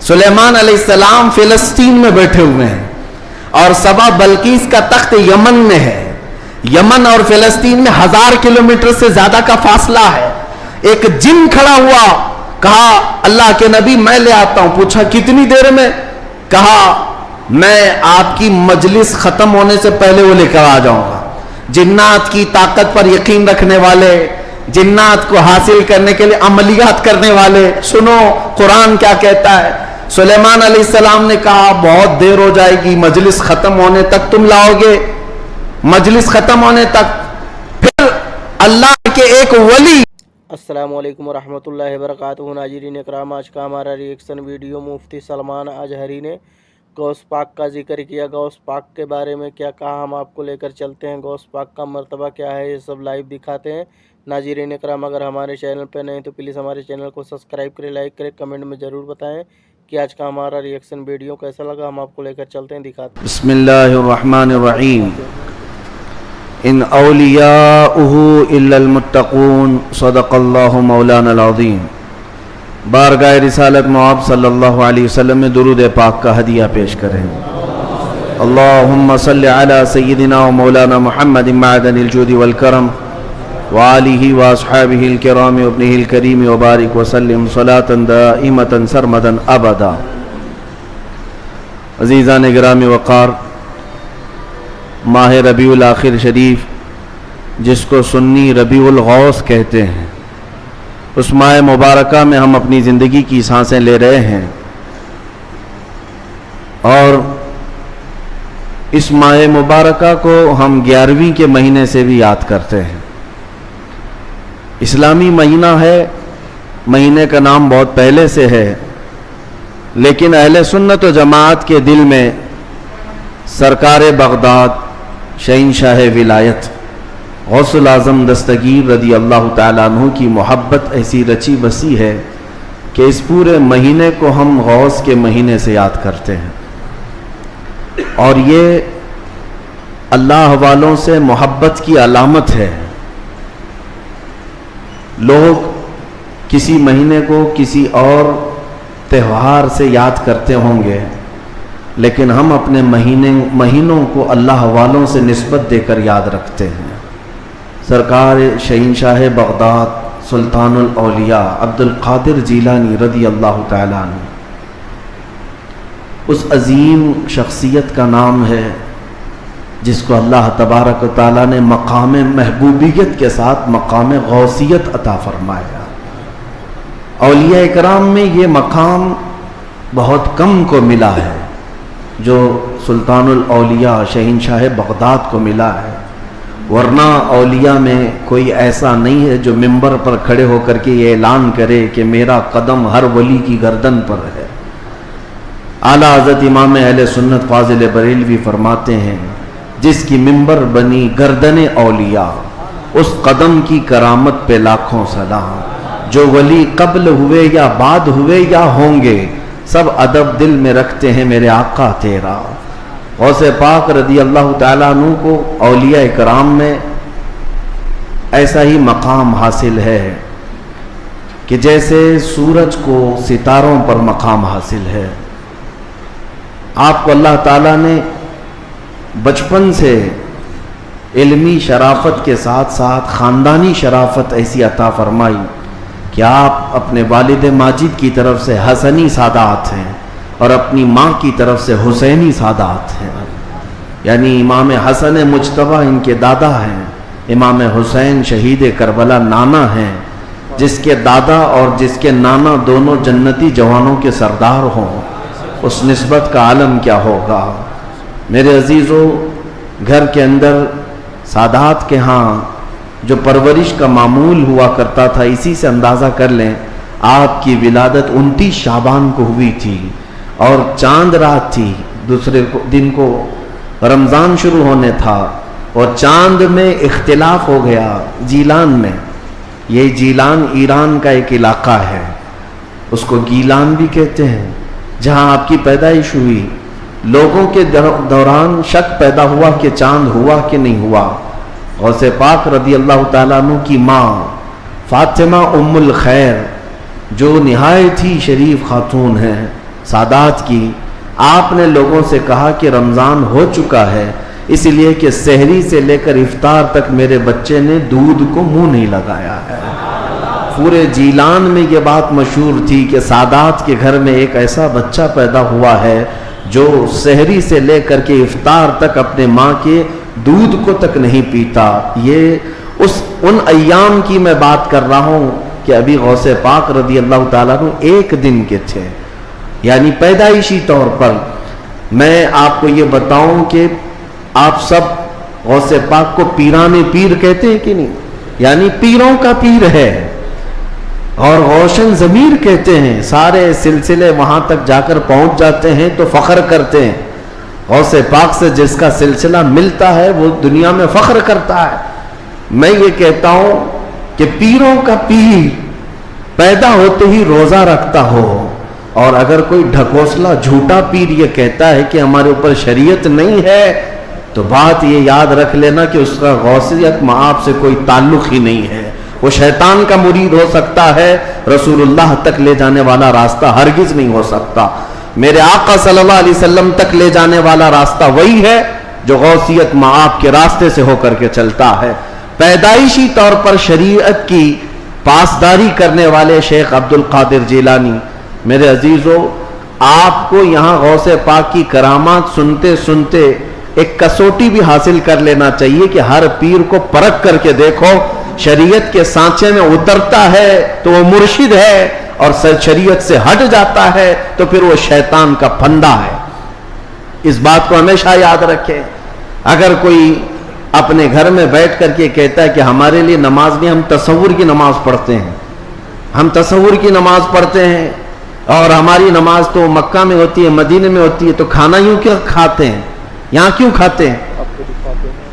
سلیمان علیہ السلام فلسطین میں بیٹھے ہوئے ہیں اور سبا بلقیس کا تخت یمن میں ہے. یمن اور فلسطین میں 1000 کلومیٹر سے زیادہ کا فاصلہ ہے. ایک جن کھڑا ہوا, کہا اللہ کے نبی میں لے آتا ہوں. پوچھا کتنی دیر میں؟ کہا میں آپ کی مجلس ختم ہونے سے پہلے وہ لے کر آ جاؤں گا. جنات کی طاقت پر یقین رکھنے والے, جنات کو حاصل کرنے کے لیے عملیات کرنے والے, سنو قرآن کیا کہتا ہے. سلیمان علیہ السلام نے کہا بہت دیر ہو جائے گی, مجلس ختم ہونے تک تم لاؤ گے؟ مجلس ختم ہونے تک. پھر اللہ کے ایک ولی. السلام علیکم ورحمۃ اللہ وبرکاتہ. ناظرین اکرام, آج کا ہمارا ریئیکشن ویڈیو مفتی سلمان اجہری نے غوث پاک کا ذکر کیا. غوث پاک کے بارے میں کیا کہا, ہم آپ کو لے کر چلتے ہیں. غوث پاک کا مرتبہ کیا ہے, یہ سب لائیو دکھاتے ہیں. ناظرین اکرام, اگر ہمارے چینل پہ نہیں تو پلیز ہمارے چینل کو سبسکرائب کریں, لائک کریں, کمنٹ میں ضرور بتائیں کہ آج کا ہمارا ریئیکشن ویڈیو کیسا لگا. ہم آپ کو لے کر چلتے ہیں, دکھاتے ہیں. بسم اللہ الرحمن الرحیم. ان اولیاؤہ الا المتقون, صدق اللہ مولانا العظیم. بارگاہ رسالت مآب صلی اللہ علیہ وسلم میں درود پاک کا ہدیہ پیش کریں. اللہم صلی علی سیدنا و مولانا محمد معدن الجود والکرم وآلہ واصحابہ الکرام وابنہ الکریم وبارک وسلم صلاة دائمة سرمدا ابدا. عزیزان گرامی وقار, ماہ ربیع الاخر شریف جس کو سنی ربیع الغوث کہتے ہیں, اس ماہ مبارکہ میں ہم اپنی زندگی کی سانسیں لے رہے ہیں. اور اس ماہ مبارکہ کو ہم 11ویں کے مہینے سے بھی یاد کرتے ہیں. اسلامی مہینہ ہے, مہینے کا نام بہت پہلے سے ہے, لیکن اہل سنت و جماعت کے دل میں سرکار بغداد, شہنشاہ ولایت, غوث الاعظم دستگیر رضی اللہ تعالیٰ عنہ کی محبت ایسی رچی بسی ہے کہ اس پورے مہینے کو ہم غوث کے مہینے سے یاد کرتے ہیں. اور یہ اللہ والوں سے محبت کی علامت ہے. لوگ کسی مہینے کو کسی اور تہوار سے یاد کرتے ہوں گے, لیکن ہم اپنے مہینوں کو اللہ والوں سے نسبت دے کر یاد رکھتے ہیں. سرکار شہنشاہ بغداد سلطان الاولیاء عبد القادر جیلانی رضی اللہ تعالیٰ عنہ, اس عظیم شخصیت کا نام ہے جس کو اللہ تبارک و تعالیٰ نے مقام محبوبیت کے ساتھ مقام غوثیت عطا فرمایا. اولیاء اکرام میں یہ مقام بہت کم کو ملا ہے جو سلطان الاولیاء شہنشاہ بغداد کو ملا ہے. ورنہ اولیاء میں کوئی ایسا نہیں ہے جو منبر پر کھڑے ہو کر کے یہ اعلان کرے کہ میرا قدم ہر ولی کی گردن پر ہے. اعلیٰ حضرت امام اہل سنت فاضل بریلوی فرماتے ہیں, جس کی منبر بنی گردن اولیاء, اس قدم کی کرامت پہ لاکھوں سلام. جو ولی قبل ہوئے یا بعد ہوئے یا ہوں گے, سب ادب دل میں رکھتے ہیں میرے آقا تیرا. غوث پاک رضی اللہ تعالیٰ عنہ کو اولیاء کرام میں ایسا ہی مقام حاصل ہے کہ جیسے سورج کو ستاروں پر مقام حاصل ہے. آپ کو اللہ تعالیٰ نے بچپن سے علمی شرافت کے ساتھ ساتھ خاندانی شرافت ایسی عطا فرمائی کہ آپ اپنے والد ماجد کی طرف سے حسنی سادات ہیں اور اپنی ماں کی طرف سے حسینی سادات ہیں. یعنی امام حسن مجتبیٰ ان کے دادا ہیں, امام حسین شہید کربلا نانا ہیں. جس کے دادا اور جس کے نانا دونوں جنتی جوانوں کے سردار ہوں, اس نسبت کا عالم کیا ہوگا. میرے عزیزو, گھر کے اندر سادات کے ہاں جو پرورش کا معمول ہوا کرتا تھا, اسی سے اندازہ کر لیں آپ کی ولادت 29 شعبان کو ہوئی تھی اور چاند رات تھی. دوسرے دن کو رمضان شروع ہونے تھا اور چاند میں اختلاف ہو گیا جیلان میں. یہ جیلان ایران کا ایک علاقہ ہے, اس کو گیلان بھی کہتے ہیں, جہاں آپ کی پیدائش ہوئی. لوگوں کے دوران شک پیدا ہوا کہ چاند ہوا کہ نہیں ہوا. غوث پاک رضی اللہ تعالیٰ عنہ کی ماں فاطمہ ام الخیر جو نہایت ہی شریف خاتون ہیں, سادات کی، آپ نے لوگوں سے کہا کہ رمضان ہو چکا ہے، اس لیے کہ سحری سے لے کر افطار تک میرے بچے نے دودھ کو منہ نہیں لگایا ہے۔ پورے جیلان میں یہ بات مشہور تھی کہ سادات کے گھر میں ایک ایسا بچہ پیدا ہوا ہے جو سحری سے لے کر کے افطار تک اپنے ماں کے دودھ کو تک نہیں پیتا۔ یہ ان ایام کی میں بات کر رہا ہوں کہ ابھی غوث پاک رضی اللہ تعالیٰ عنہ ایک دن کے تھے، یعنی پیدائشی طور پر۔ میں آپ کو یہ بتاؤں کہ آپ سب غوث پاک کو پیران پیر کہتے ہیں کہ نہیں؟ یعنی پیروں کا پیر ہے، اور روشن ضمیر کہتے ہیں، سارے سلسلے وہاں تک جا کر پہنچ جاتے ہیں تو فخر کرتے ہیں۔ غوث پاک سے جس کا سلسلہ ملتا ہے وہ دنیا میں فخر کرتا ہے۔ میں یہ کہتا ہوں کہ پیروں کا پیر پیدا ہوتے ہی روزہ رکھتا ہو، اور اگر کوئی ڈھکوسلا جھوٹا پیر یہ کہتا ہے کہ ہمارے اوپر شریعت نہیں ہے، تو بات یہ یاد رکھ لینا کہ اس کا غوثیت معاف سے کوئی تعلق ہی نہیں ہے۔ وہ شیطان کا مرید ہو سکتا ہے، رسول اللہ تک لے جانے والا راستہ ہرگز نہیں ہو سکتا۔ میرے آقا صلی اللہ علیہ وسلم تک لے جانے والا راستہ وہی ہے جو غوثیت معاف کے راستے سے ہو کر کے چلتا ہے۔ پیدائشی طور پر شریعت کی پاسداری کرنے والے شیخ عبد القادر جیلانی، میرے عزیزو، آپ کو یہاں غوث پاک کی کرامات سنتے سنتے ایک کسوٹی بھی حاصل کر لینا چاہیے کہ ہر پیر کو پرکھ کر کے دیکھو، شریعت کے سانچے میں اترتا ہے تو وہ مرشد ہے، اور شریعت سے ہٹ جاتا ہے تو پھر وہ شیطان کا پھندا ہے۔ اس بات کو ہمیشہ یاد رکھیں۔ اگر کوئی اپنے گھر میں بیٹھ کر کے کہتا ہے کہ ہمارے لیے نماز نہیں، ہم تصور کی نماز پڑھتے ہیں، ہم تصور کی نماز پڑھتے ہیں، اور ہماری نماز تو مکہ میں ہوتی ہے، مدینے میں ہوتی ہے، تو کھانا یوں کیوں کھاتے ہیں؟ یہاں کیوں کھاتے ہیں؟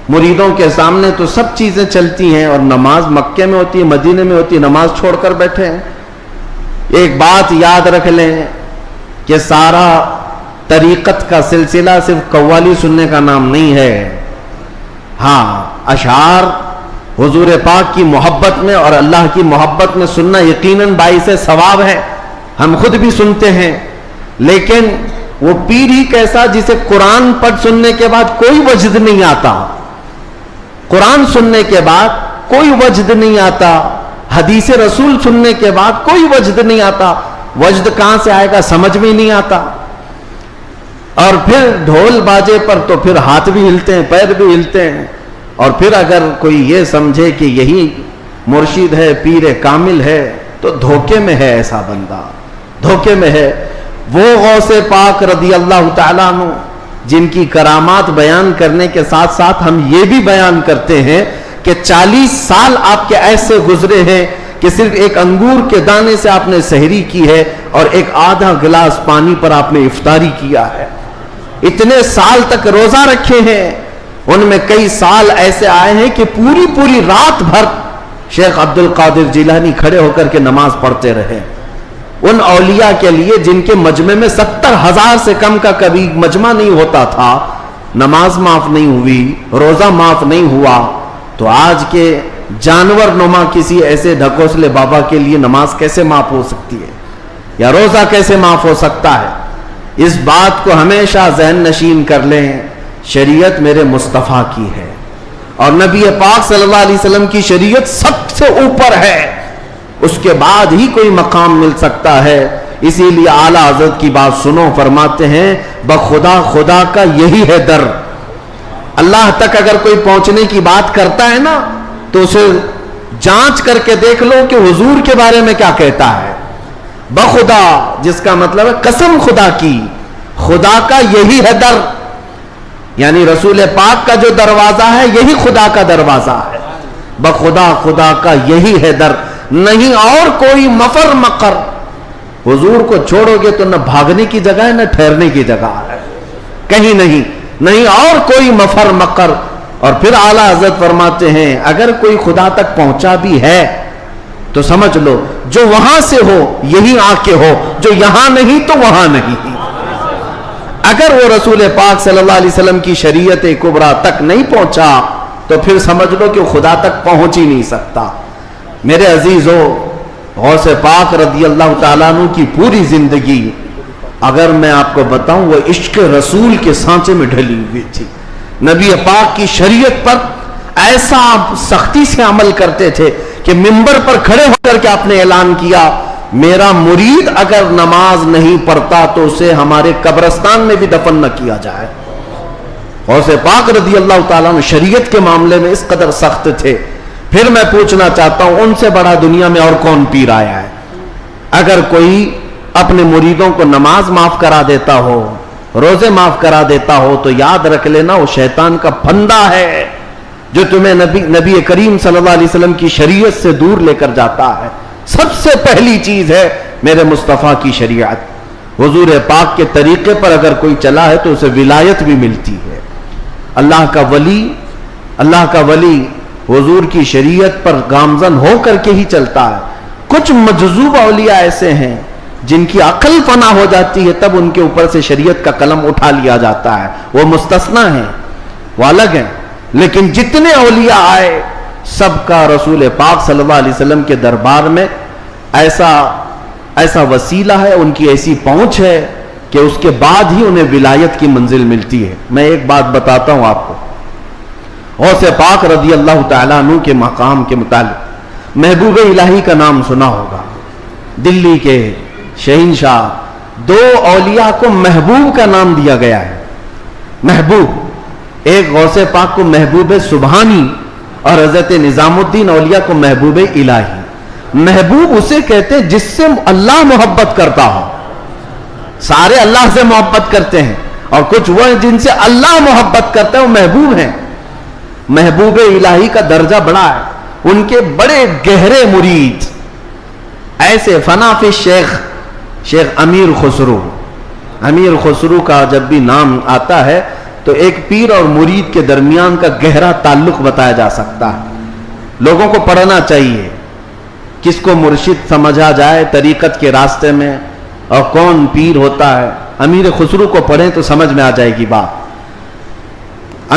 مریدوں کے سامنے تو سب چیزیں چلتی ہیں، اور نماز مکے میں ہوتی ہے، مدینے میں ہوتی ہے، نماز چھوڑ کر بیٹھے ہیں۔ ایک بات یاد رکھ لیں کہ سارا طریقت کا سلسلہ صرف قوالی سننے کا نام نہیں ہے۔ ہاں، اشعار حضور پاک کی محبت میں اور اللہ کی محبت میں سننا یقیناً باعث ثواب ہے، ہم خود بھی سنتے ہیں، لیکن وہ پیر ہی کیسا جسے قرآن پڑھ سننے کے بعد کوئی وجد نہیں آتا، قرآن سننے کے بعد کوئی وجد نہیں آتا، حدیث رسول سننے کے بعد کوئی وجد نہیں آتا۔ وجد کہاں سے آئے گا سمجھ میں نہیں آتا، اور پھر ڈھول باجے پر تو پھر ہاتھ بھی ہلتے ہیں، پیر بھی ہلتے ہیں، اور پھر اگر کوئی یہ سمجھے کہ یہی مرشد ہے، پیر کامل ہے، تو دھوکے میں ہے، ایسا بندہ دھوکے میں ہے۔ وہ غوث پاک رضی اللہ تعالیٰ عنہ جن کی کرامات بیان کرنے کے ساتھ ساتھ ہم یہ بھی بیان کرتے ہیں کہ 40 سال آپ کے ایسے گزرے ہیں کہ صرف ایک انگور کے دانے سے آپ نے سحری کی ہے، اور ایک آدھا گلاس پانی پر آپ نے افطاری کیا ہے۔ اتنے سال تک روزہ رکھے ہیں، ان میں کئی سال ایسے آئے ہیں کہ پوری رات بھر شیخ عبد القادر جیلانی کھڑے ہو کر کے نماز پڑھتے رہے۔ ان اولیاء کے لیے جن کے مجمع میں 70,000 سے کم کا کبھی مجمع نہیں ہوتا تھا، نماز معاف نہیں ہوئی، روزہ معاف نہیں ہوا، تو آج کے جانور نما کسی ایسے ڈھکوسلے بابا کے لیے نماز کیسے معاف ہو سکتی ہے، یا روزہ کیسے معاف ہو سکتا ہے؟ اس بات کو ہمیشہ ذہن نشین کر لیں، شریعت میرے مصطفیٰ کی ہے، اور نبی پاک صلی اللہ علیہ وسلم کی شریعت سب سے اوپر ہے، اس کے بعد ہی کوئی مقام مل سکتا ہے۔ اسی لیے اعلیٰ حضرت کی بات سنو، فرماتے ہیں بخدا خدا کا یہی ہے در۔ اللہ تک اگر کوئی پہنچنے کی بات کرتا ہے نا، تو اسے جانچ کر کے دیکھ لو کہ حضور کے بارے میں کیا کہتا ہے۔ بخدا جس کا مطلب ہے قسم خدا کی، خدا کا یہی ہے در، یعنی رسول پاک کا جو دروازہ ہے یہی خدا کا دروازہ ہے۔ بخدا خدا کا یہی ہے در، نہیں اور کوئی مفر مقر۔ حضور کو چھوڑو گے تو نہ بھاگنے کی جگہ ہے نہ ٹھہرنے کی جگہ ہے، کہیں نہیں اور کوئی مفر مقر۔ اور پھر اعلیٰ حضرت فرماتے ہیں اگر کوئی خدا تک پہنچا بھی ہے تو سمجھ لو جو وہاں سے ہو یہی آ کے ہو، جو یہاں نہیں تو وہاں نہیں۔ اگر وہ رسول پاک صلی اللہ علیہ وسلم کی شریعت کبریٰ تک نہیں پہنچا تو پھر سمجھ لو کہ خدا تک پہنچ ہی نہیں سکتا۔ میرے عزیزو، غوث پاک رضی اللہ تعالیٰ عنہ کی پوری زندگی اگر میں آپ کو بتاؤں وہ عشق رسول کے سانچے میں ڈھلی ہوئی تھی. نبی پاک کی شریعت پر ایسا سختی سے عمل کرتے تھے کہ منبر پر کھڑے ہو کر کے آپ نے اعلان کیا میرا مرید اگر نماز نہیں پڑھتا تو اسے ہمارے قبرستان میں بھی دفن نہ کیا جائے. غوث پاک رضی اللہ تعالیٰ عنہ شریعت کے معاملے میں اس قدر سخت تھے. پھر میں پوچھنا چاہتا ہوں ان سے بڑا دنیا میں اور کون پیر آیا ہے؟ اگر کوئی اپنے مریدوں کو نماز معاف کرا دیتا ہو، روزے معاف کرا دیتا ہو، تو یاد رکھ لینا وہ شیطان کا پھندا ہے جو تمہیں نبی کریم صلی اللہ علیہ وسلم کی شریعت سے دور لے کر جاتا ہے. سب سے پہلی چیز ہے میرے مصطفیٰ کی شریعت. حضور پاک کے طریقے پر اگر کوئی چلا ہے تو اسے ولایت بھی ملتی ہے. اللہ کا ولی حضور کی شریعت پر گامزن ہو کر کے ہی چلتا ہے. کچھ مجذوب اولیاء ایسے ہیں جن کی عقل فنا ہو جاتی ہے تب ان کے اوپر سے شریعت کا قلم اٹھا لیا جاتا ہے، وہ مستثنا ہیں، وہ الگ ہیں. لیکن جتنے اولیاء آئے سب کا رسول پاک صلی اللہ علیہ وسلم کے دربار میں ایسا وسیلہ ہے، ان کی ایسی پہنچ ہے کہ اس کے بعد ہی انہیں ولایت کی منزل ملتی ہے. میں ایک بات بتاتا ہوں آپ کو، غوث پاک رضی اللہ تعالیٰ عنہ کے مقام کے متعلق. محبوب الہی کا نام سنا ہوگا، دلی کے شہنشاہ. دو اولیاء کو محبوب کا نام دیا گیا ہے. محبوب، ایک غوث پاک کو محبوب سبحانی اور حضرت نظام الدین اولیاء کو محبوب الہی. محبوب اسے کہتے ہیں جس سے اللہ محبت کرتا ہو. سارے اللہ سے محبت کرتے ہیں اور کچھ وہ ہیں جن سے اللہ محبت کرتا ہے، وہ محبوب ہیں. محبوب الہی کا درجہ بڑا ہے. ان کے بڑے گہرے مرید ایسے فنافی شیخ امیر خسرو کا جب بھی نام آتا ہے تو ایک پیر اور مرید کے درمیان کا گہرا تعلق بتایا جا سکتا ہے. لوگوں کو پڑھنا چاہیے، کس کو مرشد سمجھا جائے طریقت کے راستے میں اور کون پیر ہوتا ہے. امیر خسرو کو پڑھیں تو سمجھ میں آ جائے گی بات.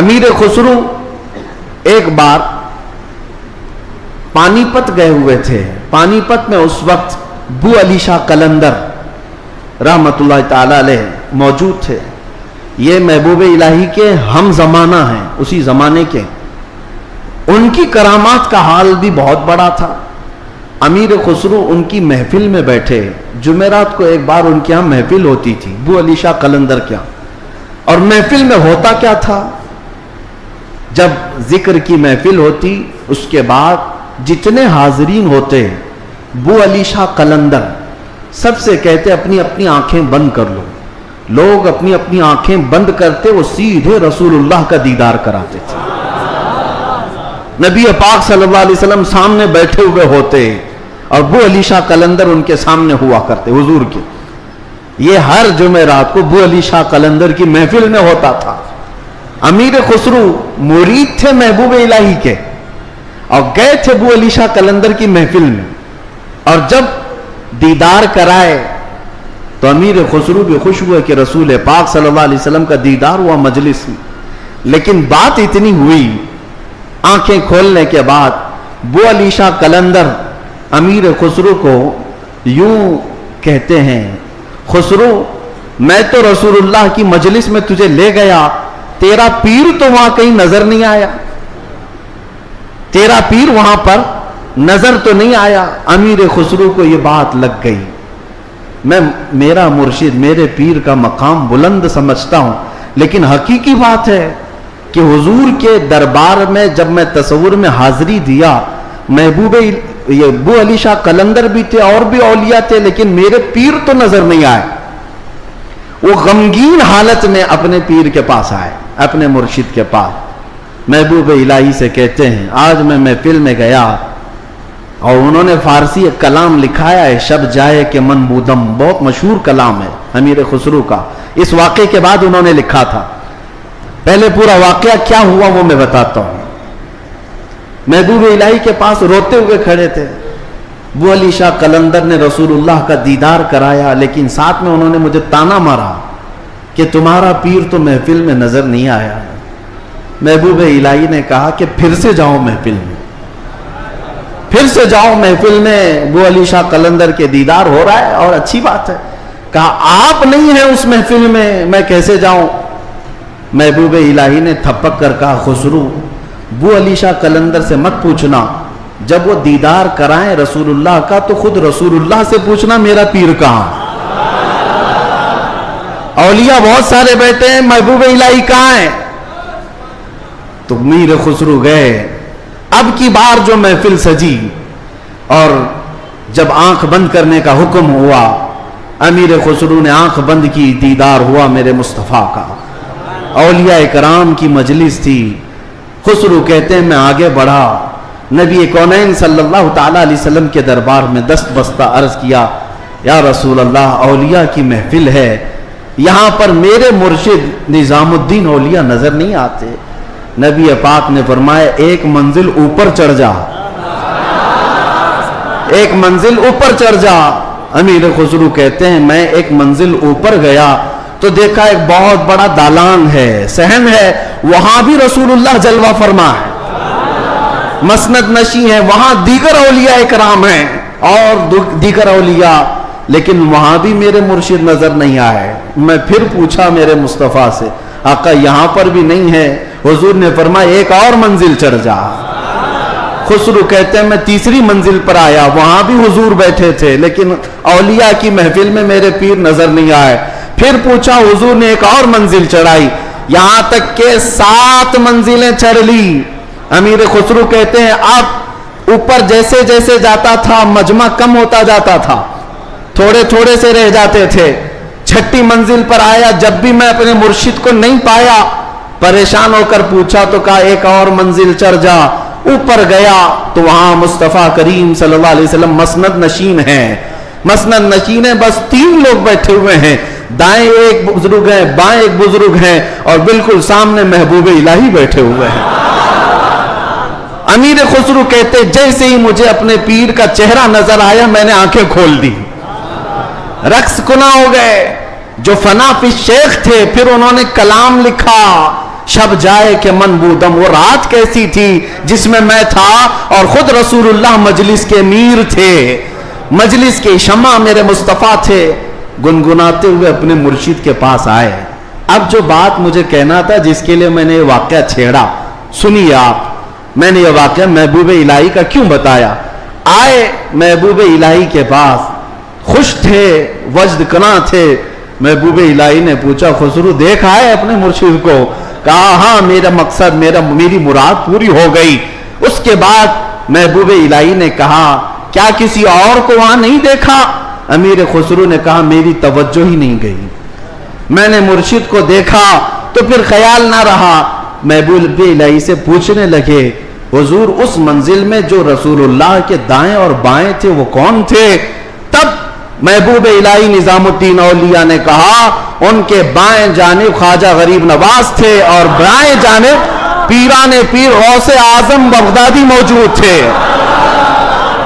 امیر خسرو ایک بار پانی پت گئے ہوئے تھے. پانی پت میں اس وقت بو علی شاہ قلندر رحمت اللہ تعالی علیہ موجود تھے. یہ محبوب الہی کے ہم زمانہ ہیں، اسی زمانے کے. ان کی کرامات کا حال بھی بہت بڑا تھا. امیر خسرو ان کی محفل میں بیٹھے. جمعرات کو ایک بار ان کے ہاں محفل ہوتی تھی بو علی شاہ قلندر کے ہاں. اور محفل میں ہوتا کیا تھا، جب ذکر کی محفل ہوتی اس کے بعد جتنے حاضرین ہوتے بو علی شاہ قلندر سب سے کہتے اپنی اپنی آنکھیں بند کر لو. لوگ اپنی اپنی آنکھیں بند کرتے، وہ سیدھے رسول اللہ کا دیدار کراتے تھے. نبی پاک صلی اللہ علیہ وسلم سامنے بیٹھے ہوئے ہوتے اور بو علی شاہ قلندر ان کے سامنے ہوا کرتے حضور کے. یہ ہر جمعرات کو بو علی شاہ قلندر کی محفل میں ہوتا تھا. امیر خسرو مرید تھے محبوب الہی کے اور گئے تھے بو علی شاہ قلندر کی محفل میں. اور جب دیدار کرائے تو امیر خسرو بھی خوش ہوئے کہ رسول پاک صلی اللہ علیہ وسلم کا دیدار ہوا مجلس میں. لیکن بات اتنی ہوئی، آنکھیں کھولنے کے بعد بو علی شاہ قلندر امیر خسرو کو یوں کہتے ہیں، خسرو میں تو رسول اللہ کی مجلس میں تجھے لے گیا، تیرا پیر تو وہاں کہیں نظر نہیں آیا، تیرا پیر وہاں پر نظر تو نہیں آیا. امیر خسرو کو یہ بات لگ گئی. میں میرا مرشد میرے پیر کا مقام بلند سمجھتا ہوں، لیکن حقیقی بات ہے کہ حضور کے دربار میں جب میں تصور میں حاضری دیا، محبوب یہ بو علی شاہ قلندر بھی تھے اور بھی اولیاء تھے، لیکن میرے پیر تو نظر نہیں آئے. وہ غمگین حالت میں اپنے پیر کے پاس آئے، اپنے مرشد کے پاس. محبوب الہی سے کہتے ہیں آج میں محفل میں گیا اور انہوں نے فارسی ایک کلام لکھایا ہے، شب جائے کہ من بودم، بہت مشہور کلام ہے امیر خسرو کا. اس واقعے کے بعد انہوں نے لکھا تھا. پہلے پورا واقعہ کیا ہوا وہ میں بتاتا ہوں. محبوب الہی کے پاس روتے ہوئے کھڑے تھے. بو علی شاہ قلندر نے رسول اللہ کا دیدار کرایا، لیکن ساتھ میں انہوں نے مجھے تانا مارا کہ تمہارا پیر تو محفل میں نظر نہیں آیا. محبوب الہی نے کہا کہ پھر سے جاؤ محفل میں، پھر سے جاؤ محفل میں. بو علی شاہ قلندر کے دیدار ہو رہا ہے اور اچھی بات ہے، کہا آپ نہیں ہیں اس محفل میں کیسے جاؤں؟ محبوب الہی نے تھپک کر کہا خسرو بو علی شاہ قلندر سے مت پوچھنا، جب وہ دیدار کرائیں رسول اللہ کا تو خود رسول اللہ سے پوچھنا میرا پیر کہاں؟ اولیاء بہت سارے بیٹھے ہیں، محبوب الہی کہاں ہیں؟ تو میر خسرو گئے۔ اب کی بار جو محفل سجی اور جب آنکھ بند کرنے کا حکم ہوا، امیر خسرو نے آنکھ بند کی، دیدار ہوا میرے مصطفیٰ کا۔ اولیاء کرام کی مجلس تھی۔ خسرو کہتے ہیں میں آگے بڑھا، نبی کونین صلی اللہ تعالیٰ علیہ وسلم کے دربار میں دست بستہ عرض کیا، یا رسول اللہ اولیاء کی محفل ہے، یہاں پر میرے مرشد نظام الدین اولیاء نظر نہیں آتے۔ نبی پاک نے فرمایا ایک منزل اوپر چڑھ جا، ایک منزل اوپر چڑھ جا۔ امیر خسرو کہتے ہیں میں ایک منزل اوپر گیا تو دیکھا ایک بہت بڑا دالان ہے، صحن ہے، وہاں بھی رسول اللہ جلوہ فرما ہے، مسند نشی ہے، وہاں دیگر اولیاء کرام ہیں اور دیگر اولیاء، لیکن وہاں بھی میرے مرشد نظر نہیں آئے۔ میں پھر پوچھا میرے مصطفیٰ سے، آقا یہاں پر بھی نہیں ہے؟ حضور نے فرمایا ایک اور منزل چڑھ جا۔ خسرو کہتے ہیں میں تیسری منزل پر آیا، وہاں بھی حضور بیٹھے تھے، لیکن اولیاء کی محفل میں میرے پیر نظر نہیں آئے۔ پھر پوچھا، حضور نے ایک اور منزل چڑھائی، یہاں تک کہ 7 منزلیں چڑھ لی۔ امیر خسرو کہتے ہیں اب اوپر جیسے جیسے جاتا تھا مجمع کم ہوتا جاتا تھا، تھوڑے تھوڑے سے رہ جاتے تھے۔ 6ٹھی منزل پر آیا، جب بھی میں اپنے مرشد کو نہیں پایا، پریشان ہو کر پوچھا تو کہا ایک اور منزل چڑھ جا۔ اوپر گیا تو وہاں مصطفیٰ کریم صلی اللہ علیہ وسلم مسند نشین ہیں، مسند نشین ہیں، بس 3 لوگ بیٹھے ہوئے ہیں، دائیں ایک بزرگ ہیں، بائیں ایک بزرگ ہیں، اور بالکل سامنے محبوب الہی بیٹھے ہوئے ہیں۔ امیر خسرو کہتے جیسے ہی مجھے اپنے پیر کا چہرہ نظر آیا میں نے آنکھیں کھول دی، رقص کنا ہو گئے۔ جو فنا فی شیخ تھے پھر انہوں نے کلام لکھا، شب جائے کہ من بودم، وہ رات کیسی تھی جس میں میں تھا اور خود رسول اللہ مجلس کے امیر تھے، مجلس کے شمع میرے مصطفیٰ تھے۔ گنگناتے ہوئے اپنے مرشد کے پاس آئے۔ اب جو بات مجھے کہنا تھا جس کے لیے میں نے یہ واقعہ چھیڑا، سنیے آپ، میں نے یہ واقعہ محبوب الہی کا کیوں بتایا۔ آئے محبوب الہی کے پاس، خوش تھے، وجد کنا تھے۔ محبوب الہی نے پوچھا خسرو دیکھا ہے اپنے مرشد کو؟ کہا ہاں میرا مقصد میری مراد پوری ہو گئی۔ اس کے بعد محبوب الہی نے کہا کیا کسی اور کو وہاں نہیں دیکھا؟ امیر خسرو نے کہا میری توجہ ہی نہیں گئی، میں نے مرشد کو دیکھا تو پھر خیال نہ رہا۔ محبوب الہی سے پوچھنے لگے حضور اس منزل میں جو رسول اللہ کے دائیں اور بائیں تھے وہ کون تھے؟ تب محبوب الہی نظام الدین اولیاء نے کہا ان کے بائیں جانب خواجہ غریب نواز تھے اور بائیں جانب پیران پیر غوث اعظم بغدادی موجود تھے۔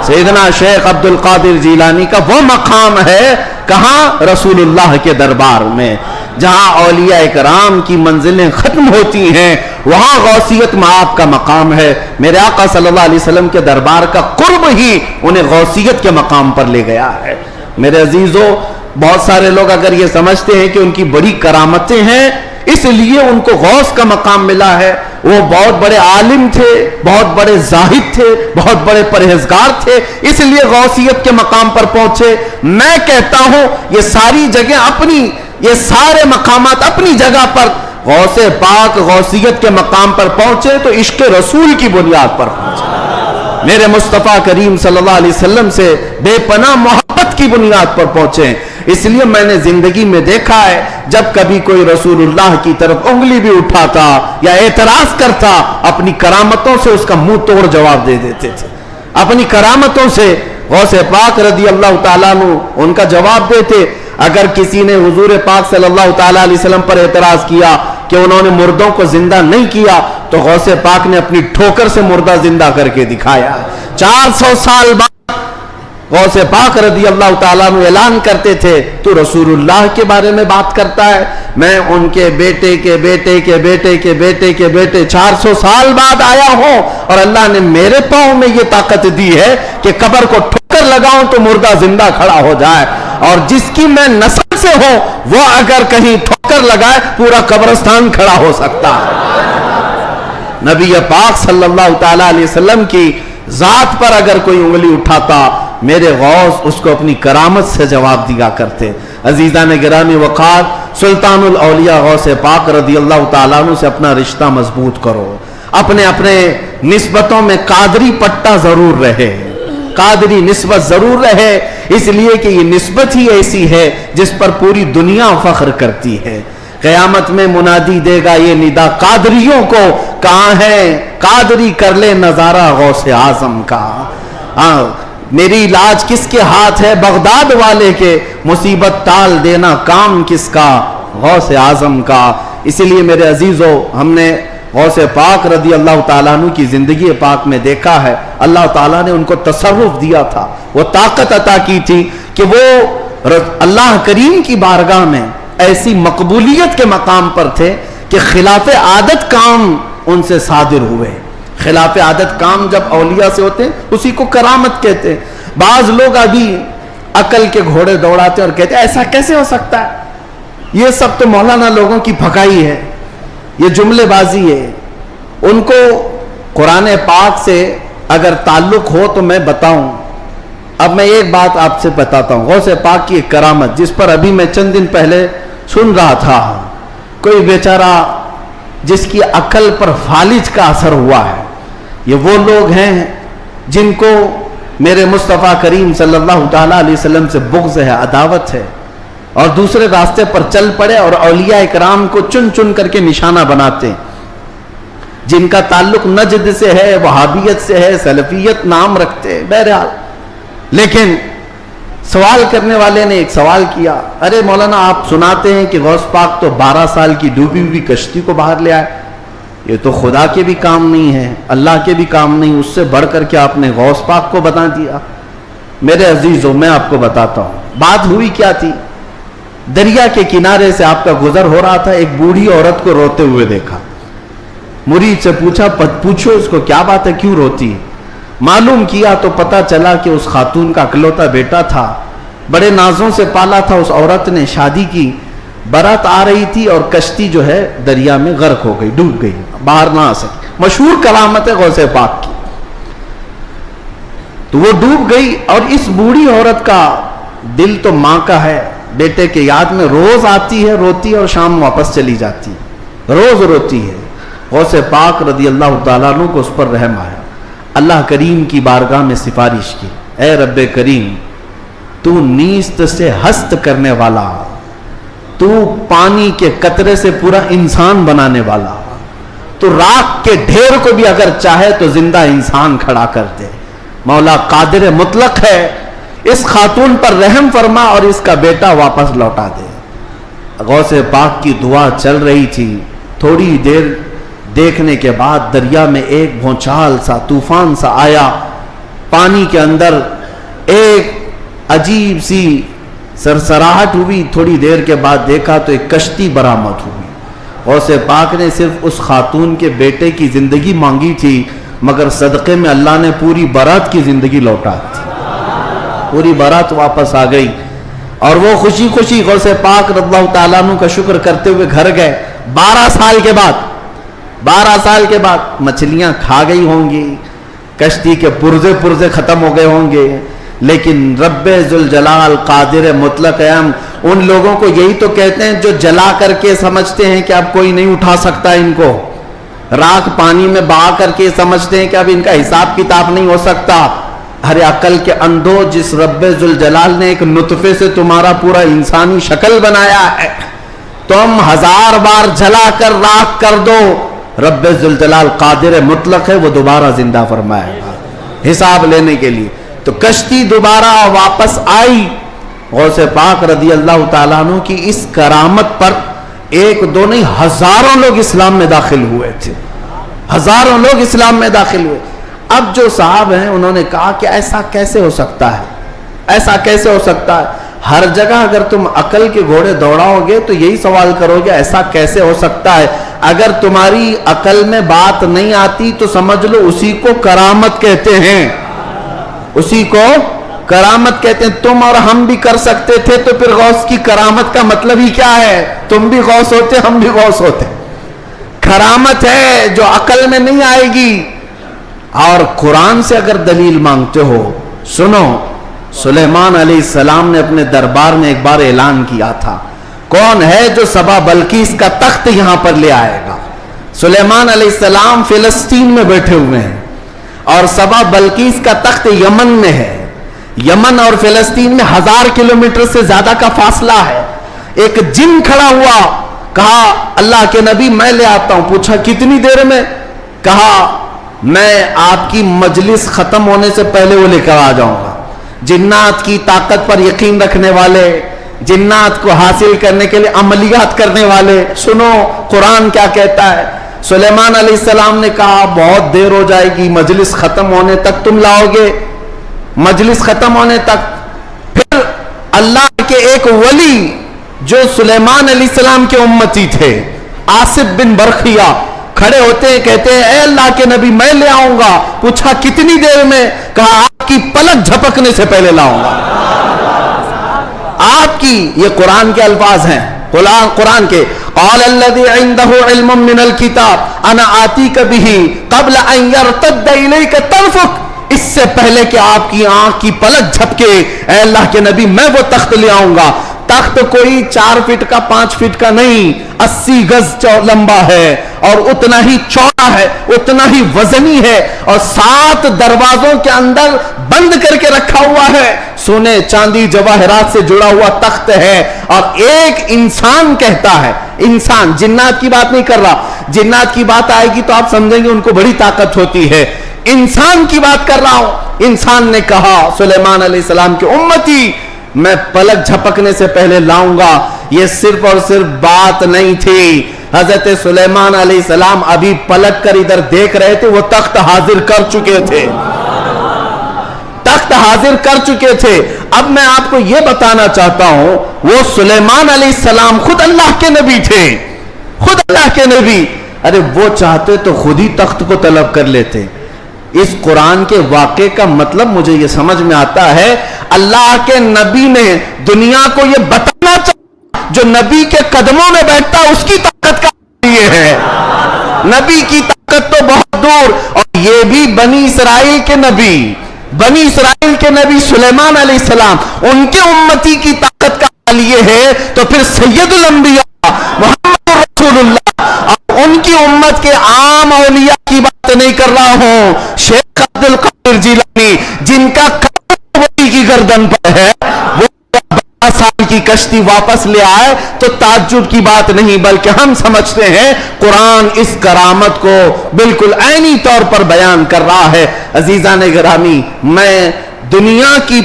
سیدنا شیخ عبد القادر جیلانی کا وہ مقام ہے کہاں؟ رسول اللہ کے دربار میں، جہاں اولیاء کرام کی منزلیں ختم ہوتی ہیں وہاں غوثیت معاب کا مقام ہے۔ میرے آقا صلی اللہ علیہ وسلم کے دربار کا قرب ہی انہیں غوثیت کے مقام پر لے گیا ہے۔ میرے عزیزو، بہت سارے لوگ اگر یہ سمجھتے ہیں کہ ان کی بڑی کرامتیں ہیں اس لیے ان کو غوث کا مقام ملا ہے، وہ بہت بڑے عالم تھے، بہت بڑے زاہد تھے، بہت بڑے پرہیزگار تھے اس لیے غوثیت کے مقام پر پہنچے۔ میں کہتا ہوں یہ ساری جگہ یہ سارے مقامات اپنی جگہ پر غوث پاک غوثیت کے مقام پر پہنچے تو عشق رسول کی بنیاد پر پہنچے، میرے مصطفیٰ کریم صلی اللہ علیہ وسلم سے بے پناہ محبت کی بنیاد پر پہنچے۔ اس لیے میں نے زندگی میں دیکھا ہے جب کبھی کوئی رسول اللہ کی طرف انگلی بھی اٹھاتا یا اعتراض کرتا اپنی کرامتوں سے اس کا منہ توڑ جواب دے دیتے تھے، اپنی کرامتوں سے غوث پاک رضی اللہ تعالیٰ عنہ ان کا جواب دیتے۔ اگر کسی نے حضور پاک صلی اللہ تعالیٰ علیہ وسلم پر اعتراض کیا کہ انہوں نے مردوں کو زندہ نہیں کیا تو غوث پاک نے اپنی ٹھوکر سے مردہ زندہ کر کے دکھایا۔ 400 سال بعد غوث پاک رضی اللہ تعالیٰ عنہ اعلان کرتے تھے تو رسول اللہ کے بارے میں بات کرتا ہے، میں ان کے بیٹے کے بیٹے کے بیٹے کے بیٹے کے بیٹے 400 سال بعد آیا ہوں اور اللہ نے میرے پاؤں میں یہ طاقت دی ہے کہ قبر کو ٹھوکر لگاؤں تو مردہ زندہ کھڑا ہو جائے، اور جس کی میں نسل سے ہو وہ اگر کہیں ٹھوکر لگائے پورا قبرستان کھڑا ہو سکتا ہے۔ نبی پاک صلی اللہ تعالیٰ علیہ وسلم کی ذات پر اگر کوئی انگلی اٹھاتا میرے غوث اس کو اپنی کرامت سے جواب دیا کرتے۔ عزیزان گرامی وقار، سلطان الاولیاء غوث پاک رضی اللہ تعالیٰ عنہ سے اپنا رشتہ مضبوط کرو۔ اپنے نسبتوں میں قادری پٹا ضرور رہے، قادری نسبت ضرور رہے، اس لیے کہ یہ نسبت ہی ایسی ہے جس پر پوری دنیا فخر کرتی ہے۔ قیامت میں منادی دے گا یہ ندا قادریوں کو، کہاں ہے قادری کر لے نظارہ غوث اعظم کا۔ میری علاج کس کے ہاتھ ہے؟ بغداد والے کے، مصیبت ٹال دینا کام کس کا؟ غوث اعظم کا۔ اسی لیے میرے عزیزو، ہم نے غوث پاک رضی اللہ تعالیٰ عنہ کی زندگی پاک میں دیکھا ہے، اللہ تعالیٰ نے ان کو تصرف دیا تھا، وہ طاقت عطا کی تھی کہ وہ اللہ کریم کی بارگاہ میں ایسی مقبولیت کے مقام پر تھے کہ خلاف عادت کام ان سے صادر ہوئے۔ خلاف عادت کام جب اولیاء سے ہوتے ہیں اسی کو کرامت کہتے ہیں۔ بعض لوگ ابھی عقل کے گھوڑے دوڑاتے ہیں اور کہتے ہیں ایسا کیسے ہو سکتا ہے، یہ سب تو مولانا لوگوں کی پھکائی ہے، یہ جملے بازی ہے۔ ان کو قرآن پاک سے اگر تعلق ہو تو میں بتاؤں۔ اب میں ایک بات آپ سے بتاتا ہوں، غوث پاک کی ایک کرامت جس پر ابھی میں چند دن پہلے سن رہا تھا، کوئی بیچارہ جس کی عقل پر فالج کا اثر ہوا ہے۔ یہ وہ لوگ ہیں جن کو میرے مصطفیٰ کریم صلی اللہ تعالیٰ علیہ وسلم سے بغض ہے، عداوت ہے، اور دوسرے راستے پر چل پڑے اور اولیاء اکرام کو چن چن کر کے نشانہ بناتے ہیں، جن کا تعلق نجد سے ہے، وہابیت سے ہے، سلفیت نام رکھتے ہیں۔ بہرحال لیکن سوال کرنے والے نے ایک سوال کیا، ارے مولانا آپ سناتے ہیں کہ غوث پاک تو 12 سال کی ڈوبی ہوئی کشتی کو باہر لے آئے، یہ تو خدا کے بھی کام نہیں ہے، اللہ کے بھی کام نہیں، اس سے بڑھ کر کے آپ نے غوث پاک کو بتا دیا۔ میرے عزیزوں، میں آپ کو بتاتا ہوں بات ہوئی کیا تھی۔ دریا کے کنارے سے آپ کا گزر ہو رہا تھا، ایک بوڑھی عورت کو روتے ہوئے دیکھا۔ مرید سے پوچھو اس کو کیا بات ہے، کیوں روتی ہے؟ معلوم کیا تو پتا چلا کہ اس خاتون کا اکلوتا بیٹا تھا، بڑے نازوں سے پالا تھا، اس عورت نے شادی کی، برات آ رہی تھی اور کشتی جو ہے دریا میں غرق ہو گئی، ڈوب گئی، باہر نہ آ سکی۔ مشہور کرامت ہے غوث پاک کی۔ تو وہ ڈوب گئی اور اس بوڑھی عورت کا دل تو ماں کا ہے، بیٹے کے یاد میں روز آتی ہے، روتی ہے اور شام واپس چلی جاتی ہے، روز روتی ہے۔ غوث پاک رضی اللہ تعالیٰ عنہ کو اس پر رحم آیا، اللہ کریم کی بارگاہ میں سفارش کی، اے رب کریم تو نیست سے ہست کرنے والا، تو پانی کے قطرے سے پورا انسان بنانے والا، تو راکھ کے ڈھیر کو بھی اگر چاہے تو زندہ انسان کھڑا کر دے، مولا قادر مطلق ہے، اس خاتون پر رحم فرما اور اس کا بیٹا واپس لوٹا دے۔ غوث پاک کی دعا چل رہی تھی، تھوڑی دیر دیکھنے کے بعد دریا میں ایک بھونچال سا، طوفان سا آیا، پانی کے اندر ایک عجیب سی سرسراہٹ ہوئی، تھوڑی دیر کے بعد دیکھا تو ایک کشتی برآمد ہوئی۔ غوث پاک نے صرف اس خاتون کے بیٹے کی زندگی مانگی تھی، مگر صدقے میں اللہ نے پوری برات کی زندگی لوٹا دی، پوری برات واپس آ گئی، اور وہ خوشی خوشی غوث پاک رضی اللہ تعالیٰ عنہ کا شکر کرتے ہوئے گھر گئے۔ 12 سال کے بعد مچھلیاں کھا گئی ہوں گی، کشتی کے پرزے ختم ہو گئے ہوں گے، لیکن رب ذوالجلال قادر مطلق ہم ان لوگوں کو یہی تو کہتے ہیں جو جلا کر کے سمجھتے ہیں کہ اب کوئی نہیں اٹھا سکتا ان کو، راکھ پانی میں بہا کر کے سمجھتے ہیں کہ اب ان کا حساب کتاب نہیں ہو سکتا۔ ہر عقل کے اندھو، جس رب ذوالجلال نے ایک نطفے سے تمہارا پورا انسانی شکل بنایا ہے، تم 1000 بار جلا کر راکھ کر دو، رب ذوالجلال قادر مطلق ہے، وہ دوبارہ زندہ فرمائے گا حساب لینے کے لیے۔ تو کشتی دوبارہ واپس آئی۔ غوث پاک رضی اللہ تعالیٰ عنہ کی اس کرامت پر ایک دو نہیں ہزاروں لوگ اسلام میں داخل ہوئے تھے، ہزاروں لوگ اسلام میں داخل ہوئے۔ اب جو صاحب ہیں انہوں نے کہا کہ ایسا کیسے ہو سکتا ہے، ایسا کیسے ہو سکتا ہے؟ ہر جگہ اگر تم عقل کے گھوڑے دوڑاؤ گے تو یہی سوال کرو گے ایسا کیسے ہو سکتا ہے۔ اگر تمہاری عقل میں بات نہیں آتی تو سمجھ لو اسی کو کرامت کہتے ہیں، اسی کو کرامت کہتے ہیں تم اور ہم بھی کر سکتے تھے، تو پھر غوث کی کرامت کا مطلب ہی کیا ہے؟ تم بھی غوث ہوتے، ہم بھی غوث ہوتے۔ کرامت ہے جو عقل میں نہیں آئے گی۔ اور قرآن سے اگر دلیل مانگتے ہو، سنو، سلیمان علیہ السلام نے اپنے دربار میں ایک بار اعلان کیا تھا، کون ہے جو سبا بلقیس کا تخت یہاں پر لے آئے گا؟ سلیمان علیہ السلام فلسطین میں بیٹھے ہوئے ہیں اور سبا بلقیس کا تخت یمن میں ہے۔ یمن اور فلسطین میں 1000 کلومیٹر سے زیادہ کا فاصلہ ہے۔ ایک جن کھڑا ہوا، کہا اللہ کے نبی میں لے آتا ہوں۔ پوچھا کتنی دیر میں؟ کہا میں آپ کی مجلس ختم ہونے سے پہلے وہ لے کر آ جاؤں گا۔ جنات کی طاقت پر یقین رکھنے والے، جنات کو حاصل کرنے کے لیے عملیات کرنے والے، سنو قرآن کیا کہتا ہے۔ سلیمان علیہ السلام نے کہا بہت دیر ہو جائے گی، مجلس ختم ہونے تک تم لاؤ گے؟ مجلس ختم ہونے تک۔ پھر اللہ کے ایک ولی جو سلیمان علیہ السلام کے امتی تھے، آصف بن برخیہ، کھڑے ہوتے ہیں، کہتے ہیں اے اللہ کے نبی میں لے آؤں گا۔ پوچھا کتنی دیر میں؟ کہا آپ کی پلک جھپکنے سے پہلے لاؤں گا۔ آپ کی، یہ قرآن کے الفاظ ہیں، قرآن کے، قال الذي عنده علم من الكتاب انا آتيك به قبل ان يرتد اليك طرفك، اس سے پہلے کہ آپ کی آنکھ کی پلک جھپکے اے اللہ کے نبی میں وہ تخت لے آؤں گا۔ تخت کوئی 4 فٹ کا 5 فٹ کا نہیں، 80 گز لمبا ہے اور اتنا ہی چوڑا ہے، اتنا ہی وزنی ہے، اور 7 دروازوں کے اندر بند کر کے رکھا ہوا ہے، سونے چاندی جواہرات سے جڑا ہوا تخت ہے۔ اور ایک انسان کہتا ہے، انسان، جنات کی بات نہیں کر رہا، جنات کی بات آئے گی تو آپ سمجھیں گے ان کو بڑی طاقت ہوتی ہے، انسان کی بات کر رہا ہوں۔ انسان نے کہا سلیمان علیہ السلام کے امتی میں پلک جھپکنے سے پہلے لاؤں گا۔ یہ صرف اور صرف بات نہیں تھی، حضرت سلیمان علیہ السلام ابھی پلک کر ادھر دیکھ رہے تھے، وہ تخت حاضر کر چکے تھے، تخت حاضر کر چکے تھے۔ اب میں آپ کو یہ بتانا چاہتا ہوں، وہ سلیمان علیہ السلام خود اللہ کے نبی تھے، خود اللہ کے نبی، ارے وہ چاہتے تو خود ہی تخت کو طلب کر لیتے۔ اس قرآن کے واقعے کا مطلب مجھے یہ سمجھ میں آتا ہے، اللہ کے نبی نے دنیا کو یہ بتانا چاہا جو نبی کے قدموں میں بیٹھتا اس کی طاقت کا یہ ہے، نبی کی طاقت تو بہت دور۔ اور یہ بھی بنی اسرائیل کے نبی، بنی اسرائیل کے نبی سلیمان علیہ السلام، ان کے امتی کی طاقت کا حال یہ ہے، تو پھر سید الانبیاء محمد رسول اللہ اور ان کی امت کے عام اولیاء کی بات نہیں کر رہا ہوں، شیخ عبد القادر جیلانی جن کا ولی کی گردن پر ہے، وہ 12 سال کی کشتی واپس لے آئے تو تعجب کی بات نہیں، بلکہ ہم سمجھتے ہیں قرآن اس کرامت کو بالکل عینی طور پر بیان کر رہا ہے۔ عزیزان گرامی، میں دنیا کی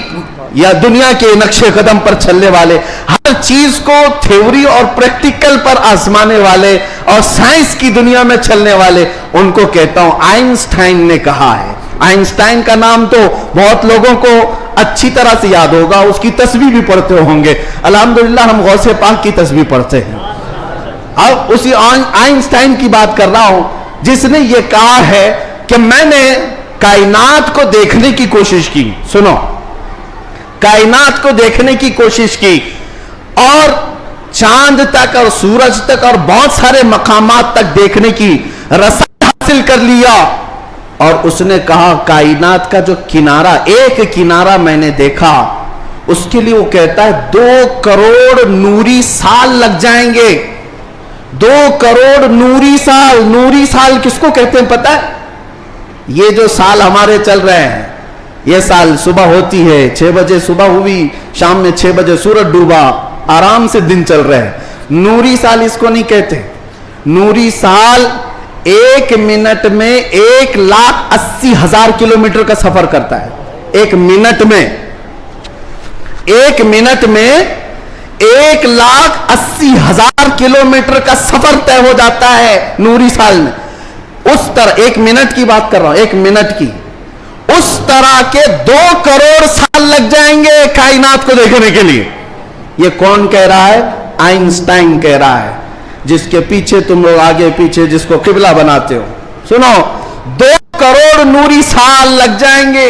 یا دنیا کے نقش قدم پر چلنے والے، ہر چیز کو تھیوری اور پریکٹیکل پر آزمانے والے اور سائنس کی دنیا میں چلنے والے، ان کو کہتا ہوں آئنسٹائن نے کہا ہے۔ آئنسٹائن کا نام تو بہت لوگوں کو اچھی طرح سے یاد ہوگا، اس کی تسبیح بھی پڑھتے ہوں گے، الحمدللہ ہم غوث پاک کی تسبیح پڑھتے ہیں۔ اب اسی آئنسٹائن کی بات کر رہا ہوں جس نے یہ کہا ہے کہ میں نے کائنات کو دیکھنے کی کوشش کی، سنو، کائنات کو دیکھنے کی کوشش کی اور چاند تک اور سورج تک اور بہت سارے مقامات تک دیکھنے کی رسائی حاصل کر لیا۔ اور اس نے کہا کائنات کا جو کنارہ، ایک کنارہ میں نے دیکھا، اس کے لیے وہ کہتا ہے 2 کروڑ نوری سال لگ جائیں گے۔ 2 کروڑ نوری سال، نوری سال کس کو کہتے ہیں پتہ ہے؟ یہ جو سال ہمارے چل رہے ہیں، یہ سال صبح ہوتی ہے 6 بجے صبح ہوئی، شام میں 6 بجے سورج ڈوبا، آرام سے دن چل رہے ہیں، نوری سال اس کو نہیں کہتے۔ نوری سال 1 منٹ میں 1,80,000 کلومیٹر کا سفر کرتا ہے۔ 1 منٹ میں 1,80,000 کلومیٹر کا سفر طے ہو جاتا ہے نوری سال میں۔ اس طرح 1 منٹ کی بات کر رہا ہوں، 1 منٹ کی، اس طرح کے 2 کروڑ سال لگ جائیں گے کائنات کو دیکھنے کے لیے۔ یہ کون کہہ رہا ہے؟ آئنسٹائن کہہ رہا ہے، جس کے پیچھے تم لوگ آگے پیچھے جس کو قبلہ بناتے ہو۔ سنو، 2 کروڑ نوری سال لگ جائیں گے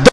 2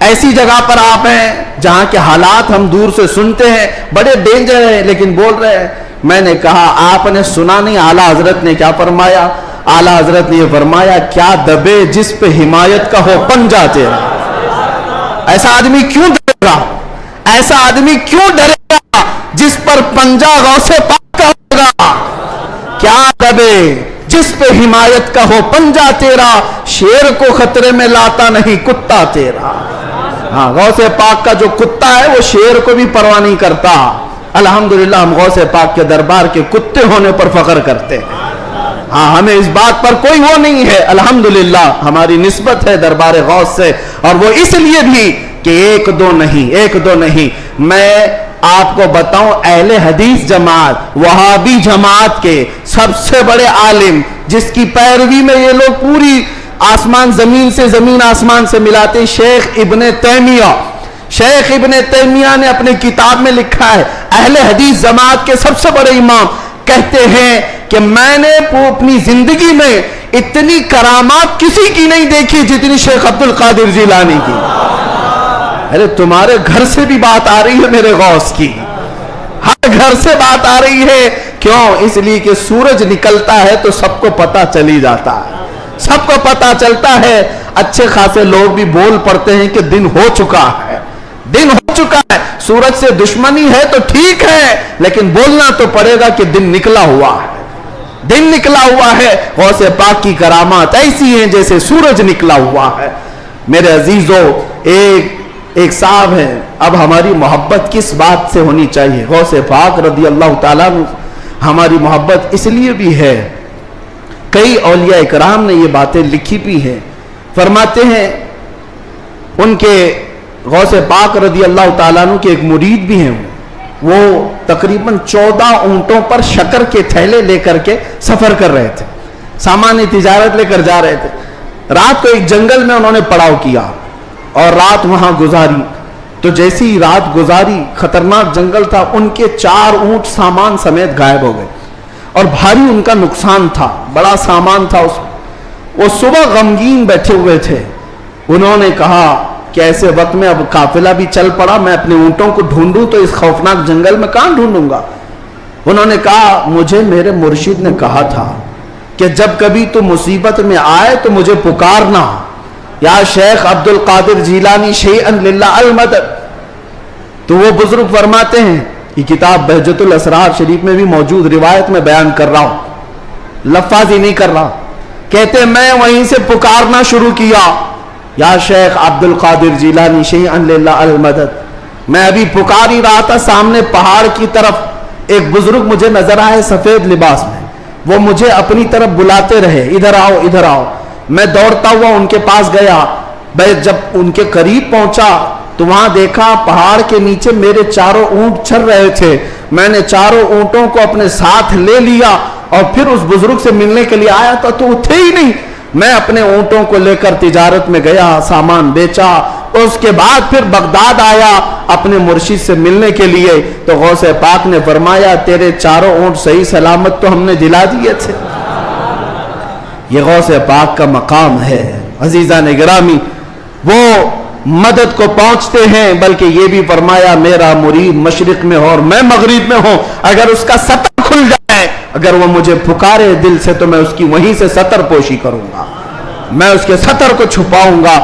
ایسی جگہ پر آپ ہیں جہاں کے حالات ہم دور سے سنتے ہیں، بڑے ڈینجر ہیں، لیکن بول رہے ہیں۔ میں نے کہا آپ نے سنا نہیں اعلیٰ حضرت نے کیا فرمایا؟ اعلیٰ حضرت نے یہ فرمایا، کیا دبے جس پہ حمایت کا ہو پنجہ تیرا۔ ایسا آدمی کیوں ڈرے گا؟ ایسا آدمی کیوں ڈرے گا جس پر پنجہ غوث پاک کا ہوگا؟ کیا دبے جس پہ حمایت کا ہو پنجہ تیرا، شیر کو خطرے میں لاتا نہیں کتا تیرا۔ ہاں، غوث پاک کا جو کتا ہے وہ شیر کو بھی پرواہ نہیں کرتا۔ الحمدللہ ہم غوث پاک کے دربار کے کتے ہونے پر فخر کرتے ہیں۔ ہاں، ہمیں اس بات پر کوئی وہ نہیں ہے، الحمدللہ ہماری نسبت ہے دربار غوث سے، اور وہ اس لیے بھی کہ ایک دو نہیں۔ میں آپ کو بتاؤں، اہل حدیث جماعت، وہابی جماعت کے سب سے بڑے عالم جس کی پیروی میں یہ لوگ پوری آسمان زمین سے، زمین آسمان سے ملاتے، شیخ ابن تیمیہ۔ شیخ ابن تیمیہ نے اپنے کتاب میں لکھا ہے، اہل حدیث جماعت کے سب سے بڑے امام کہتے ہیں کہ میں نے اپنی زندگی میں اتنی کرامات کسی کی نہیں دیکھی جتنی شیخ عبد القادر جیلانی کی۔ ارے تمہارے گھر سے بھی بات آ رہی ہے میرے غوث کی، ہر گھر سے بات آ رہی ہے۔ کیوں؟ اس لیے کہ سورج نکلتا ہے تو سب کو پتہ چلی جاتا ہے، سب کو پتہ چلتا ہے۔ اچھے خاصے لوگ بھی بول پڑتے ہیں کہ دن ہو چکا ہے، دن ہو چکا ہے۔ سورج سے دشمنی ہے تو ٹھیک ہے، لیکن بولنا تو پڑے گا کہ دن نکلا ہوا ہے، دن نکلا ہوا ہے۔ غوث پاک کی کرامات ایسی ہیں جیسے سورج نکلا ہوا ہے۔ میرے عزیزو، ایک صاحب ہیں، اب ہماری محبت کس بات سے ہونی چاہیے؟ غوث پاک رضی اللہ تعالیٰ عنہ ہماری محبت اس لیے بھی ہے، کئی اولیاء اکرام نے یہ باتیں لکھی بھی ہیں، فرماتے ہیں ان کے غوث پاک رضی اللہ تعالیٰ عنہ کے ایک مرید بھی ہیں، وہ تقریباً 14 اونٹوں پر شکر کے تھیلے لے کر کے سفر کر رہے تھے، سامان تجارت لے کر جا رہے تھے۔ رات کو ایک جنگل میں انہوں نے پڑاؤ کیا اور رات وہاں گزاری، تو جیسی رات گزاری، خطرناک جنگل تھا، ان کے 4 اونٹ سامان سمیت غائب ہو گئے اور بھاری ان کا نقصان تھا، بڑا سامان تھا اس میں۔ وہ صبح غمگین بیٹھے ہوئے تھے، انہوں نے کہا کہ ایسے وقت میں اب قافلہ بھی چل پڑا، میں اپنے اونٹوں کو ڈھونڈوں تو اس خوفناک جنگل میں کہاں ڈھونڈوں گا؟ انہوں نے کہا مجھے میرے مرشد نے کہا تھا کہ جب کبھی تو مصیبت میں آئے تو مجھے پکارنا، یا شیخ عبد القادر جیلانی شیئا للہ المدد۔ تو وہ بزرگ فرماتے ہیں، یہ کتاب بہجت الاسرار شریف میں بھی موجود روایت میں بیان کر رہا ہوں، لفاظی نہیں کر رہا، کہتے میں وہیں سے پکارنا شروع کیا، یا شیخ عبد القادر جیلانی شیئا للہ المدد۔ میں ابھی پکار ہی رہا تھا، سامنے پہاڑ کی طرف ایک بزرگ مجھے نظر آئے سفید لباس میں، وہ مجھے اپنی طرف بلاتے رہے، ادھر آؤ ادھر آؤ۔ میں دوڑتا ہوا ان کے پاس گیا، جب ان کے قریب پہنچا تو وہاں دیکھا پہاڑ کے نیچے میرے 4 اونٹ چر رہے تھے۔ میں نے 4 اونٹوں کو اپنے ساتھ لے لیا اور پھر اس بزرگ سے ملنے کے لیے آیا تھا تو وہ تھے ہی نہیں۔ میں اپنے اونٹوں کو لے کر تجارت میں گیا، سامان بیچا، اس کے بعد پھر بغداد آیا اپنے مرشد سے ملنے کے لیے، تو غوث پاک نے فرمایا تیرے 4 اونٹ صحیح سلامت تو ہم نے دلا دیے تھے۔ یہ غوث پاک کا مقام ہے عزیزان گرامی، وہ مدد کو پہنچتے ہیں، بلکہ یہ بھی فرمایا میرا مرید مشرق میں ہو اور میں مغرب میں ہوں، اگر اس کا سطر کھل جائے، اگر وہ مجھے پکارے دل سے تو میں اس کی وہیں سے سطر پوشی کروں گا، میں اس کے سطر کو چھپاؤں گا۔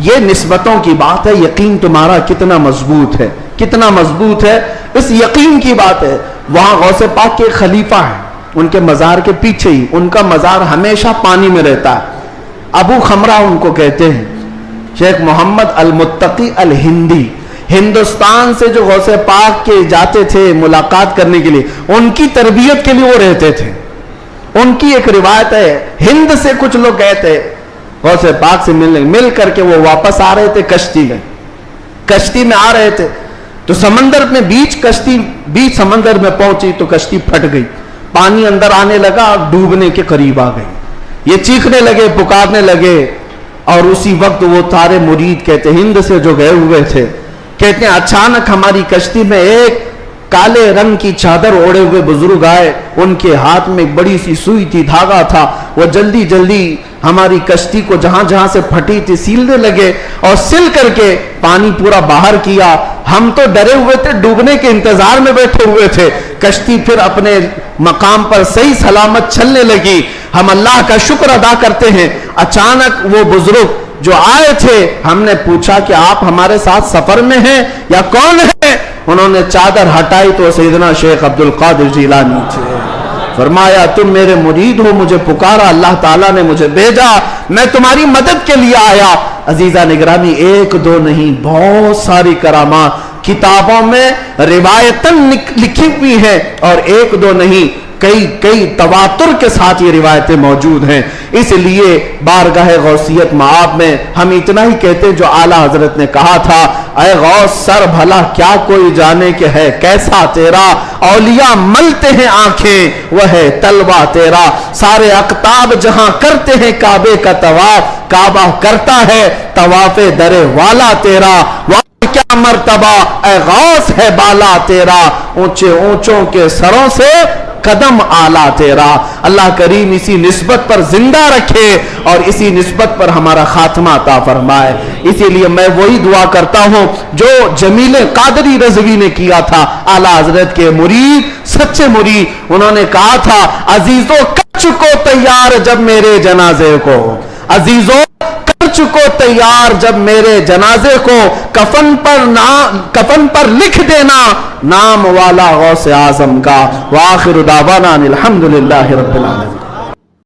یہ نسبتوں کی بات ہے، یقین تمہارا کتنا مضبوط ہے، کتنا مضبوط ہے، اس یقین کی بات ہے۔ وہاں غوث پاک کے خلیفہ ہیں، ان کے مزار کے پیچھے ہی، ان کا مزار ہمیشہ پانی میں رہتا ہے، ابو خمرہ ان کو کہتے ہیں، شیخ محمد المتقی الہندی، ہندوستان سے جو غوث پاک کے جاتے تھے ملاقات کرنے کے لیے، ان کی تربیت کے لیے وہ رہتے تھے۔ ان کی ایک روایت ہے، ہند سے کچھ لوگ گئے تھے غوث پاک سے ملنے، مل کر کے وہ واپس آ رہے تھے کشتی میں آ رہے تھے، تو سمندر میں بیچ سمندر میں پہنچی تو کشتی پھٹ گئی، پانی اندر آنے لگا، ڈوبنے کے قریب آ گئی، یہ چیخنے لگے، پکارنے لگے، اور اسی وقت وہ سارے مرید کہتے ہند سے جو گئے ہوئے تھے، کہتے ہیں اچانک ہماری کشتی میں ایک کالے رنگ کی چادر اوڑے ہوئے بزرگ آئے، ان کے ہاتھ میں ایک بڑی سی سوئی تھی، دھاگا تھا، وہ جلدی جلدی ہماری کشتی کو جہاں جہاں سے پھٹی تھی سیلنے لگے، اور سل کر کے پانی پورا باہر کیا۔ ہم تو ڈرے ہوئے تھے، ڈوبنے کے انتظار میں بیٹھے ہوئے تھے۔ کشتی پھر اپنے مقام پر صحیح سلامت چلنے لگی۔ ہم اللہ کا شکر ادا کرتے ہیں۔ اچانک وہ بزرگ جو آئے تھے، ہم نے پوچھا کہ آپ ہمارے ساتھ سفر میں ہیں یا کون ہیں؟ انہوں نے چادر ہٹائی تو سیدنا شیخ عبد القادر جیلانی تھے۔ فرمایا تم میرے مرید ہو، مجھے پکارا، اللہ تعالیٰ نے مجھے بھیجا، میں تمہاری مدد کے لیے آیا۔ عزیزہ نگرامی، ایک دو نہیں، بہت ساری کرامات کتابوں میں روایتاً لکھی ہوئی ہیں، اور ایک دو نہیں، کئی تواتر کے ساتھ یہ روایتیں موجود ہیں۔ اس لیے بارگاہ غوثیت معاب میں ہم اتنا ہی کہتے جو اعلیٰ حضرت نے کہا تھا، اے غوث سر بھلا کیا کوئی جانے کہ ہے کیسا تیرا، اولیاء ملتے ہیں آنکھیں وہ ہے طلبہ تیرا، سارے اقطاب جہاں کرتے ہیں کعبے کا طواف، کعبہ کرتا ہے طواف در والا تیرا، کیا مرتبہ اے غوث ہے بالا تیرا، اونچے اونچوں کے سروں سے قدم آلہ تیرا۔ اللہ کریم اسی نسبت پر زندہ رکھے اور اسی نسبت پر ہمارا خاتمہ عطا فرمائے۔ اسی لیے میں وہی دعا کرتا ہوں جو جمیل قادری رضوی نے کیا تھا، اعلیٰ حضرت کے مرید، سچے مرید۔ انہوں نے کہا تھا عزیزو کر چکو تیار جب میرے جنازے کو، عزیزو کر چکو تیار جب میرے جنازے کو، کفن پر لکھ دینا نام والا غوث اعظم کا۔ وآخر دعوانا الحمدللہ رب العالمین۔